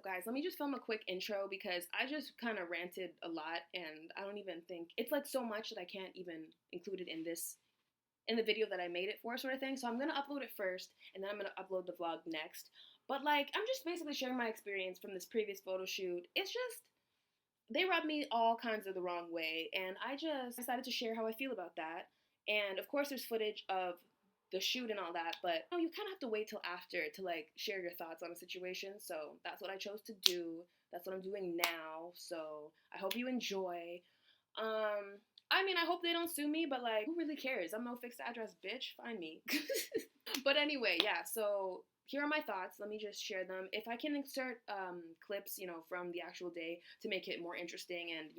Guys, let me just film a quick intro because I just kind of ranted a lot and I don't even think it's like so much that I can't even include it in the video that I made it for, sort of thing. So I'm gonna upload it first and then I'm gonna upload the vlog next. But like, I'm just basically sharing my experience from this previous photo shoot. It's just they rubbed me all kinds of the wrong way, and I just decided to share how I feel about that. And of course, there's footage of the shoot and all that, but you kind of have to wait till after to like share your thoughts on a situation. So that's what I chose to do. That's what I'm doing now. So I hope you enjoy. I mean, I hope they don't sue me, but like, who really cares? I'm no fixed address, bitch. Find me. But anyway, yeah. So here are my thoughts. Let me just share them. If I can insert clips, from the actual day to make it more interesting and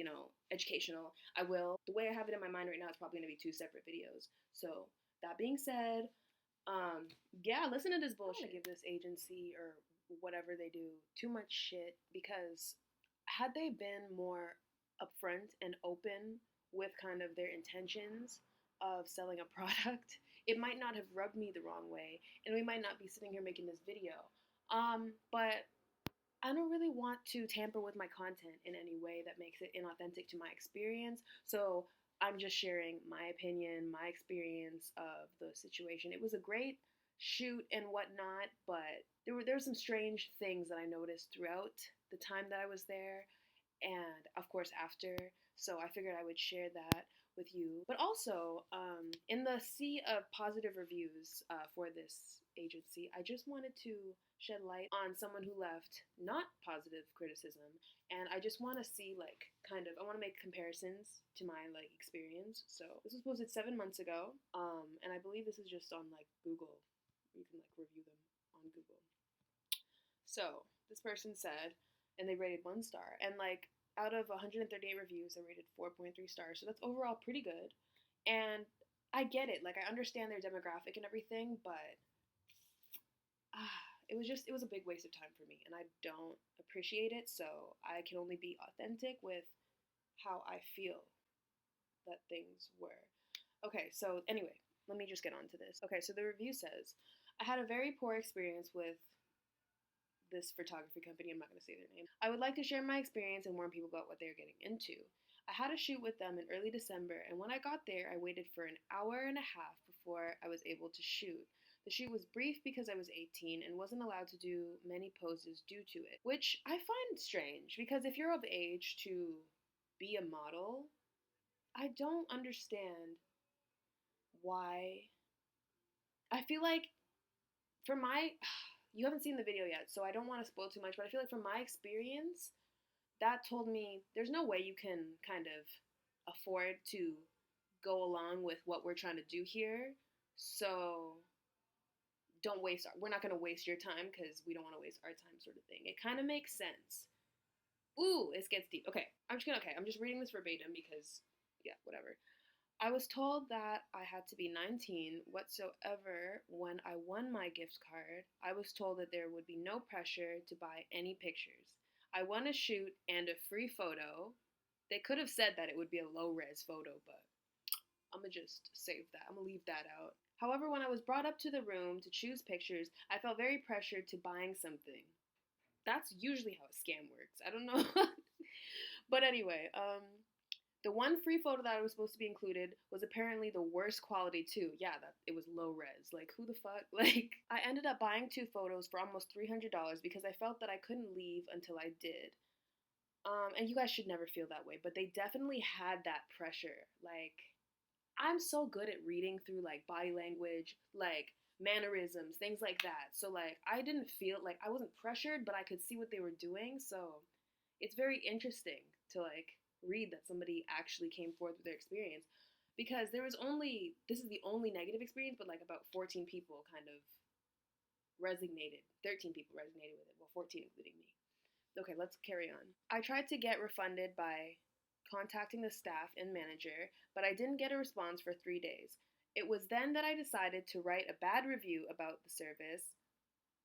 educational, I will. The way I have it in my mind right now, it's probably gonna be two separate videos. So that being said, yeah, listen to this bullshit. Give this agency or whatever they do too much shit because had they been more upfront and open with kind of their intentions of selling a product, it might not have rubbed me the wrong way, and we might not be sitting here making this video. But I don't really want to tamper with my content in any way that makes it inauthentic to my experience. So I'm just sharing my opinion, my experience of the situation. It was a great shoot and whatnot, but there were some strange things that I noticed throughout the time that I was there, and of course after. So I figured I would share that with you. But also, in the sea of positive reviews for this agency, I just wanted to shed light on someone who left not positive criticism, and I just want to see like I want to make comparisons to my like experience. So this was posted 7 months ago, and I believe this is just on like Google. You can like review them on Google. So this person said, and they rated 1 star, and like out of 138 reviews, I rated 4.3 stars. So that's overall pretty good. And I get it. Like I understand their demographic and everything, but it was a big waste of time for me, and I don't appreciate it. So I can only be authentic with how I feel that things were. Okay, so anyway, let me just get on to this. Okay, so the review says, I had a very poor experience with this photography company. I'm not going to say their name. I would like to share my experience and warn people about what they're getting into. I had a shoot with them in early December, and when I got there, I waited for an hour and a half before I was able to shoot. The shoot was brief because I was 18 and wasn't allowed to do many poses due to it, which I find strange because if you're of age to be a model, I don't understand why. I feel like for my you haven't seen the video yet, so I don't want to spoil too much, but I feel like from my experience, that told me there's no way you can kind of afford to go along with what we're trying to do here. So we're not going to waste your time because we don't want to waste our time, sort of thing. It kind of makes sense. Ooh, it gets deep. Okay, I'm just reading this verbatim because, yeah, whatever. I was told that I had to be 19 whatsoever when I won my gift card. I was told that there would be no pressure to buy any pictures. I won a shoot and a free photo. They could have said that it would be a low-res photo, but I'm gonna just save that. I'm gonna leave that out. However, when I was brought up to the room to choose pictures, I felt very pressured to buying something. That's usually how a scam works. I don't know. But anyway, the one free photo that was supposed to be included was apparently the worst quality too. Yeah, that it was low res. Like who the fuck? Like I ended up buying 2 photos for almost $300 because I felt that I couldn't leave until I did. And you guys should never feel that way, but they definitely had that pressure. Like I'm so good at reading through like body language, like mannerisms, things like that. So like I didn't feel like I wasn't pressured, but I could see what they were doing. So it's very interesting to like read that somebody actually came forth with their experience because this is the only negative experience, but like about 14 people kind of resonated. 13 people resonated with it. Well, 14 including me. Okay, let's carry on. I tried to get refunded by contacting the staff and manager, but I didn't get a response for 3 days. It was then that I decided to write a bad review about the service.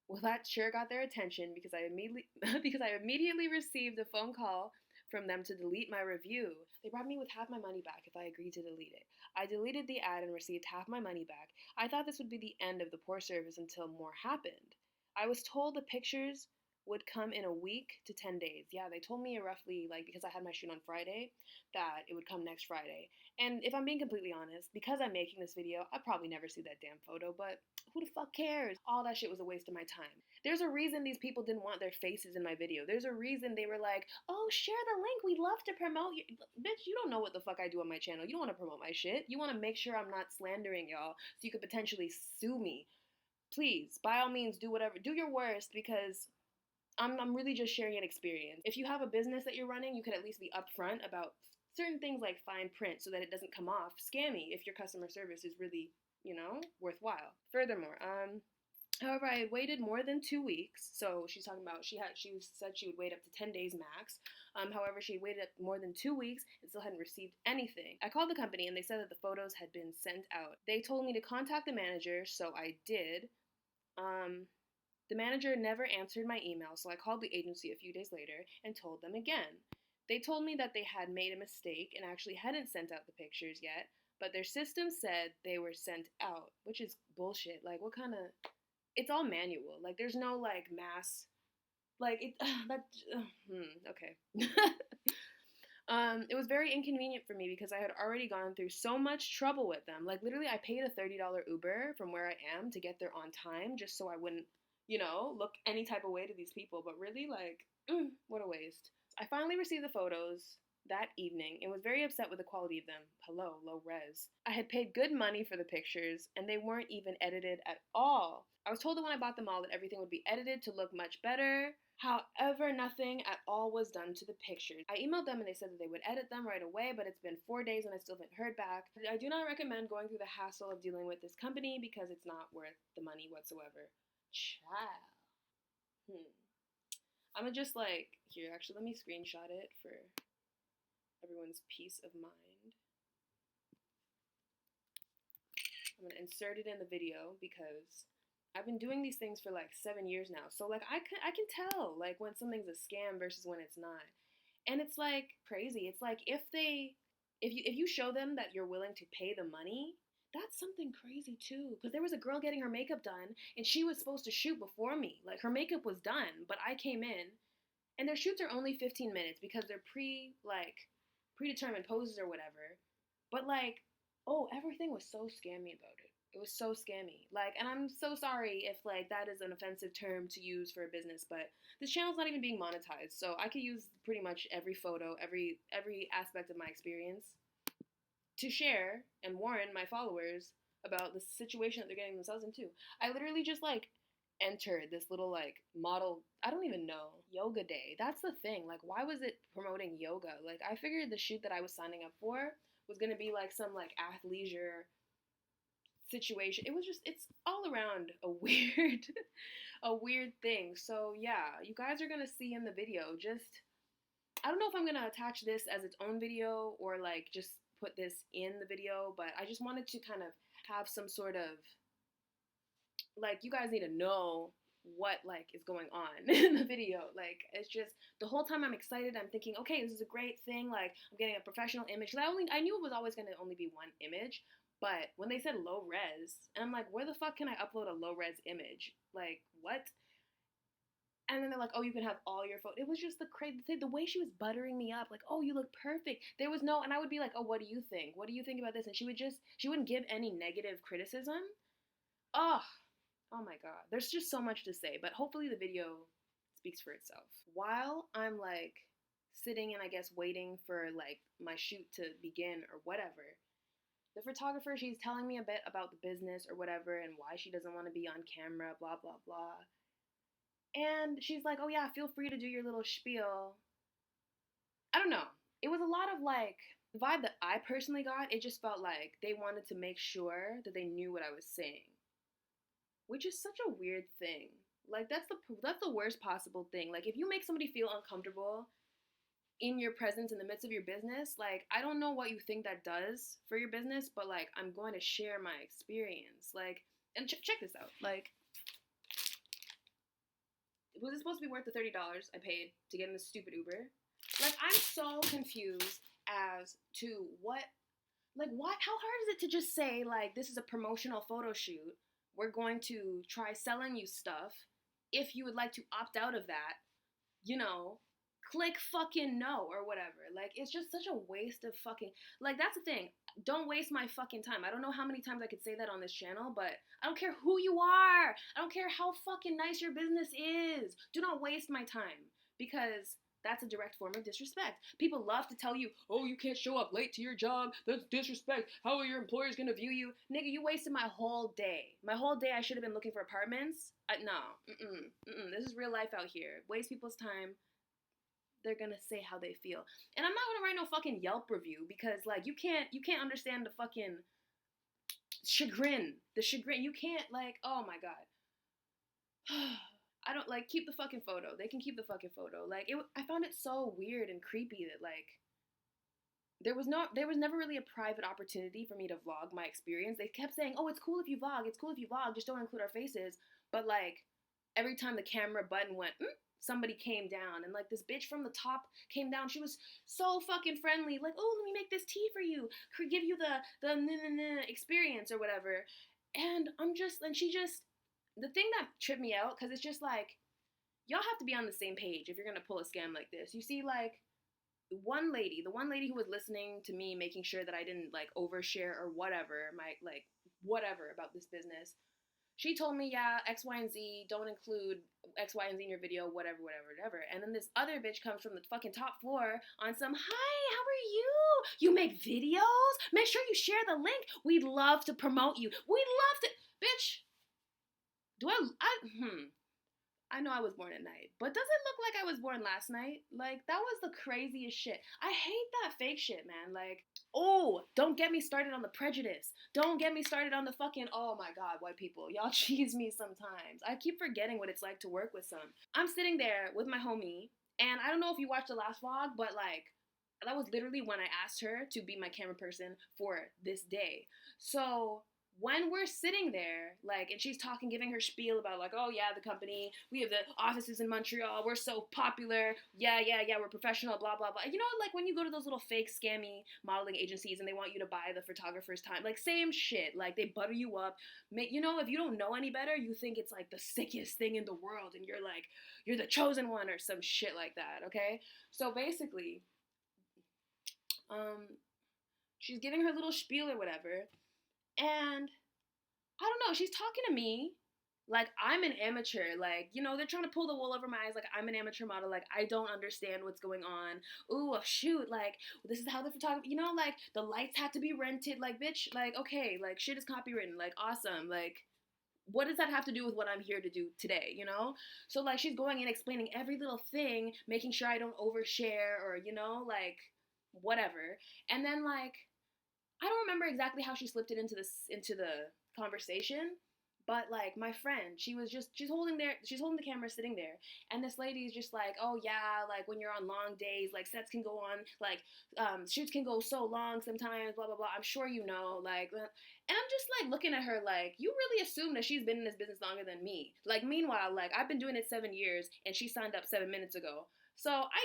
Well, that sure got their attention because I immediately received a phone call from them to delete my review. They brought me with half my money back if I agreed to delete it. I deleted the ad and received half my money back. I thought this would be the end of the poor service until more happened. I was told the pictures would come in a week to 10 days. Yeah, they told me roughly, like, because I had my shoot on Friday, that it would come next Friday. And if I'm being completely honest, because I'm making this video, I'll probably never see that damn photo, but who the fuck cares? All that shit was a waste of my time. There's a reason these people didn't want their faces in my video. There's a reason they were like, oh, share the link. We'd love to promote you. Bitch, you don't know what the fuck I do on my channel. You don't want to promote my shit. You want to make sure I'm not slandering y'all so you could potentially sue me. Please, by all means, do whatever. Do your worst, because I'm really just sharing an experience. If you have a business that you're running, you could at least be upfront about certain things like fine print so that it doesn't come off scammy if your customer service is really, worthwhile. Furthermore, however, I had waited more than 2 weeks. So she's talking about she said she would wait up to 10 days max. However, she had waited more than 2 weeks and still hadn't received anything. I called the company and they said that the photos had been sent out. They told me to contact the manager, so I did. The manager never answered my email, so I called the agency a few days later and told them again. They told me that they had made a mistake and actually hadn't sent out the pictures yet, but their system said they were sent out, which is bullshit. Like, what kind of... It's all manual. Like, there's no, like, mass... Like, okay. It was very inconvenient for me because I had already gone through so much trouble with them. Like, literally, I paid a $30 Uber from where I am to get there on time just so I wouldn't, look any type of way to these people. But really, like, what a waste. I finally received the photos that evening and was very upset with the quality of them. Hello, low res. I had paid good money for the pictures and they weren't even edited at all. I was told that when I bought them all that everything would be edited to look much better. However, nothing at all was done to the pictures. I emailed them and they said that they would edit them right away, but it's been 4 days and I still haven't heard back. I do not recommend going through the hassle of dealing with this company because it's not worth the money whatsoever. Child. I'm gonna just here, actually, let me screenshot it for everyone's peace of mind. I'm gonna insert it in the video because I've been doing these things for 7 years now. So I can tell when something's a scam versus when it's not. And it's crazy. It's if you show them that you're willing to pay the money, that's something crazy too. Because there was a girl getting her makeup done and she was supposed to shoot before me. Her makeup was done, but I came in and their shoots are only 15 minutes because they're predetermined poses or whatever. But everything was so scammy about it. It was so scammy. And I'm so sorry if that is an offensive term to use for a business, but this channel's not even being monetized, so I could use pretty much every photo, every aspect of my experience to share and warn my followers about the situation that they're getting themselves into. I literally just entered this little model, I don't even know, yoga day. That's the thing. Why was it promoting yoga? I figured the shoot that I was signing up for was gonna be some athleisure situation. It's all around a weird thing. So yeah, you guys are gonna see in the video. I don't know if I'm gonna attach this as its own video or just put this in the video, but I just wanted to kind of have some sort of you guys need to know what is going on in the video. It's just the whole time I'm excited. I'm thinking, okay, this is a great thing. I'm getting a professional image. I knew it was always gonna only be one image. But when they said low res, and I'm where the fuck can I upload a low res image? What? And then they're oh, you can have all your photos. It was just the way she was buttering me up. Oh, you look perfect. There was no, and I would be oh, what do you think? What do you think about this? And she wouldn't give any negative criticism. Oh my God. There's just so much to say, but hopefully the video speaks for itself. While I'm sitting and I guess waiting for my shoot to begin or whatever, the photographer, she's telling me a bit about the business or whatever and why she doesn't want to be on camera, blah, blah, blah. And she's oh yeah, feel free to do your little spiel. I don't know. It was a lot of the vibe that I personally got, it just felt they wanted to make sure that they knew what I was saying. Which is such a weird thing. That's the worst possible thing. If you make somebody feel uncomfortable in your presence in the midst of your business, I don't know what you think that does for your business, but I'm going to share my experience. And check this out. Was it supposed to be worth the $30 I paid to get in this stupid Uber? I'm so confused as to what, how hard is it to just say, this is a promotional photo shoot, we're going to try selling you stuff, if you would like to opt out of that, you know, click fucking no or whatever. Like, it's just such a waste of fucking, like, that's the thing. Don't waste my fucking time. I don't know how many times I could say that on this channel, but I don't care who you are. I don't care how fucking nice your business is. Do not waste my time, because that's a direct form of disrespect. People love to tell you, oh, you can't show up late to your job. That's disrespect. How are your employers gonna view you? Nigga, you wasted my whole day. My whole day I should have been looking for apartments. No. This is real life out here. Waste people's time. They're gonna say how they feel. And I'm not gonna write no fucking Yelp review, because, like, you can't understand the fucking chagrin. The chagrin. You can't, like, oh my god. I don't, like, keep the fucking photo. They can keep the fucking photo. Like, I found it so weird and creepy that, like, there was never really a private opportunity for me to vlog my experience. They kept saying, oh, it's cool if you vlog, just don't include our faces. But, like, every time the camera button went, somebody came down, and, like, this bitch from the top came down. She was so fucking friendly, like, oh, let me make this tea for you, give you the experience or whatever. And she just, the thing that tripped me out, because it's just like, y'all have to be on the same page if you're gonna pull a scam like this. You see, like, the one lady who was listening to me, making sure that I didn't, like, overshare or whatever, whatever about this business. She told me, yeah, X, Y, and Z, don't include X, Y, and Z in your video, whatever. And then this other bitch comes from the fucking top floor on some, hi, how are you? You make videos? Make sure you share the link. We'd love to promote you. We'd love to, bitch. I know I was born at night, but does it look like I was born last night? Like, that was the craziest shit. I hate that fake shit, man. Like, oh, don't get me started on the prejudice. Don't get me started on the fucking, oh my god, white people. Y'all cheese me sometimes. I keep forgetting what it's like to work with some. I'm sitting there with my homie, and I don't know if you watched the last vlog, but, like, that was literally when I asked her to be my camera person for this day. So when we're sitting there, like, and she's talking, giving her spiel about, like, oh yeah, the company, we have the offices in Montreal, we're so popular, yeah, we're professional, blah, blah, blah. You know, like, when you go to those little fake scammy modeling agencies and they want you to buy the photographer's time, like, same shit. Like, they butter you up. You know, if you don't know any better, you think it's, like, the sickest thing in the world, and you're, like, you're the chosen one or some shit like that, okay? So basically, she's giving her little spiel or whatever, and I don't know, she's talking to me like I'm an amateur. Like, you know, they're trying to pull the wool over my eyes. Like, I'm an amateur model. Like, I don't understand what's going on. Ooh, shoot. Like, this is how the photography, you know, like, the lights had to be rented. Like, bitch, like, okay, like, shit is copywritten. Like, awesome. Like, what does that have to do with what I'm here to do today, you know? So, like, she's going in, explaining every little thing, making sure I don't overshare or, you know, like, whatever. And then, like, I don't remember exactly how she slipped it into the conversation, but, like, my friend, she's holding the camera, sitting there, and this lady is just like, oh yeah, like, when you're on long days, like, sets can go on, like, shoots can go so long sometimes, blah blah blah. I'm sure you know, like, and I'm just, like, looking at her like, you really assume that she's been in this business longer than me. Like, meanwhile, like, I've been doing it 7 years, and she signed up 7 minutes ago. So I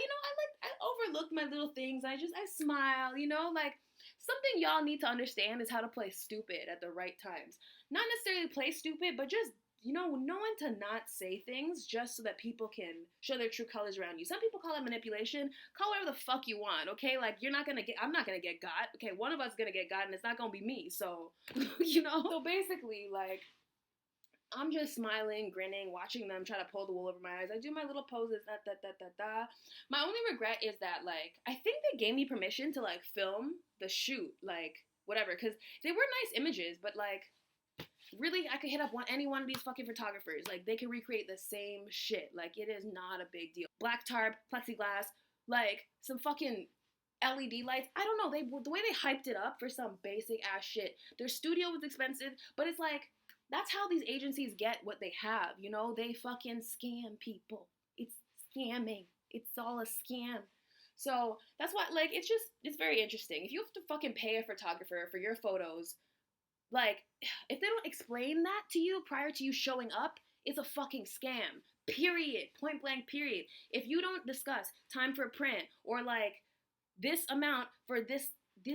overlooked my little things. I smile, you know, like, something y'all need to understand is how to play stupid at the right times. Not necessarily play stupid, but just, you know, knowing to not say things just so that people can show their true colors around you. Some people call it manipulation. Call whatever the fuck you want, okay? Like, I'm not gonna get got. Okay, one of us is gonna get got, and it's not gonna be me. So, you know? So basically, like, I'm just smiling, grinning, watching them try to pull the wool over my eyes. I do my little poses, My only regret is that, like, I think they gave me permission to, like, film the shoot, like, whatever, because they were nice images, but, like, really, I could hit up any one of these fucking photographers. Like, they can recreate the same shit. Like, it is not a big deal. Black tarp, plexiglass, like, some fucking LED lights. I don't know, the way they hyped it up for some basic ass shit. Their studio was expensive, but it's like, that's how these agencies get what they have, you know? They fucking scam people. It's scamming. It's all a scam. So that's why, like, it's very interesting. If you have to fucking pay a photographer for your photos, like, if they don't explain that to you prior to you showing up, it's a fucking scam. Period. Point blank, period. If you don't discuss time for print, or, like, this amount for this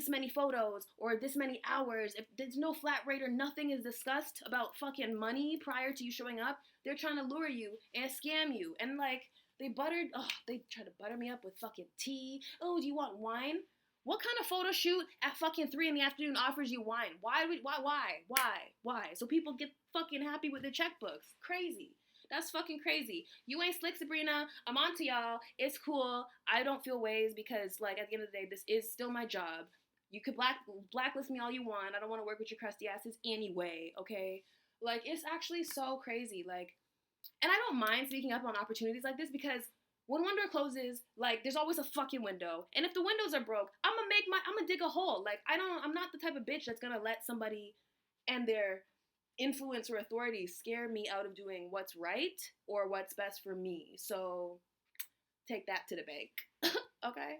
many photos, or this many hours, if there's no flat rate or nothing is discussed about fucking money prior to you showing up, they're trying to lure you and scam you. And like, they try to butter me up with fucking tea. Oh, do you want wine? What kind of photo shoot at fucking 3 in the afternoon offers you wine? Why? So people get fucking happy with their checkbooks. Crazy. That's fucking crazy. You ain't slick, Sabrina. I'm on to y'all. It's cool. I don't feel ways because, like, at the end of the day, this is still my job. You could blacklist me all you want. I don't want to work with your crusty asses anyway, okay? Like, it's actually so crazy. Like, and I don't mind speaking up on opportunities like this because when one door closes, like, there's always a fucking window. And if the windows are broke, I'm gonna dig a hole. Like, I'm not the type of bitch that's gonna let somebody and their influence or authority scare me out of doing what's right or what's best for me. So take that to the bank. Okay.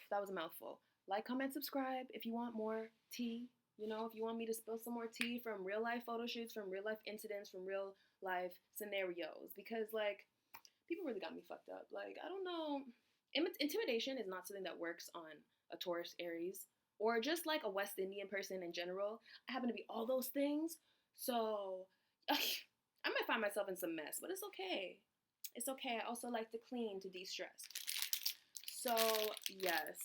That was a mouthful. Like, comment, subscribe if you want more tea. You know, if you want me to spill some more tea from real life photo shoots, from real life incidents, from real life scenarios. Because, like, people really got me fucked up. Like, I don't know. Intimidation is not something that works on a Taurus Aries or just like a West Indian person in general. I happen to be all those things. So I might find myself in some mess, but it's okay. It's okay. I also like to clean to de-stress. So, yes,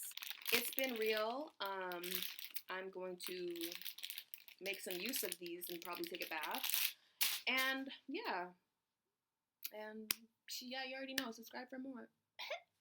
it's been real. I'm going to make some use of these and probably take a bath. And, yeah. And, yeah, you already know. Subscribe for more.